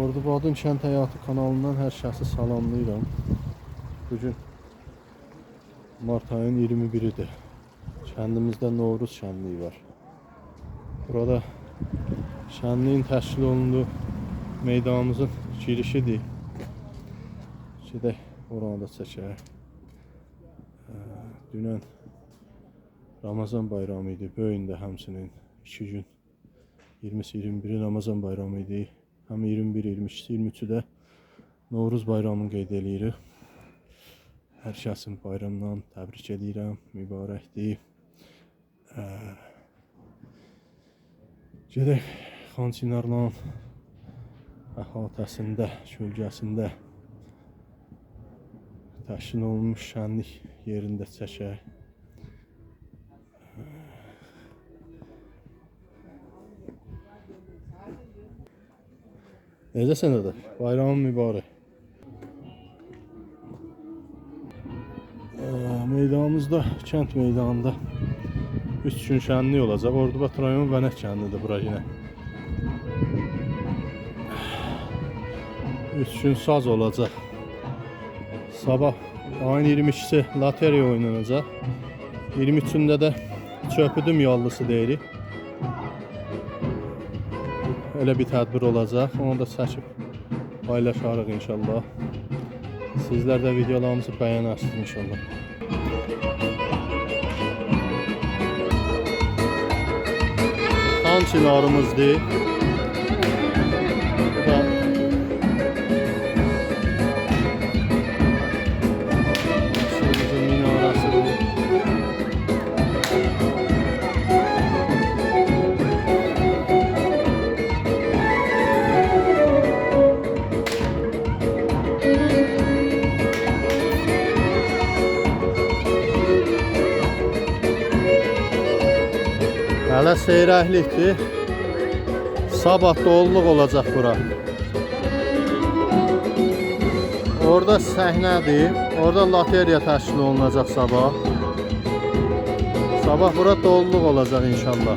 Ordubadın Kənd Həyatı kanalından hər şəxsi salamlayıram. Bugün Mart ayının 21-idir. Kəndimizdə Novruz şənliyi var. Burada şənliyin təşkil olunduğu meydanımızın girişidir. Gedək oranı da çəkək. Dünən Ramazan bayramı idi. Bu gün də həmçinin 2 gün 20-21 Ramazan bayramı idi. Həm 21, 22, 23-ü də Novruz bayramını qeyd edirik. Hər kəsin bayramdan təbrik edirəm, mübarəkdir. Gedək Xan Çinarlan əhatəsində, kölgəsində təşkil olunmuş şənlik yerində çəkək. Necəsən də? Bayramın mübarək. Meydanımızda, kənd meydanında 3 gün şənlik olacaq. Ordubad rayon Vənət kəndidir bura yenə. 3 gün saz olacaq. Sabah ayın 22-si loteriya oynanacaq. 23-ündə də çöpüdüm yallısı deyirik. Öyle bir tədbir olacaq. Onu da çəkib paylaşarıq inşallah. Sizlər də videolarımızı bəyənərsiniz inşallah. Xan Çinarımızdır. Hələ seyrəklikdir. Sabah doluluq olacaq bura. Orada səhnədir. Orada loteriya təşkil olunacaq sabah. Sabah bura doluluq olacaq inşallah.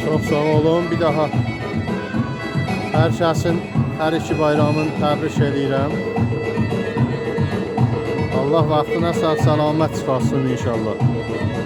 Çox sağ olun. Bir daha hər kəsin hər iki bayramını təbrik edirəm. Allah vaxtına sağ salamat çıxarsın inşallah.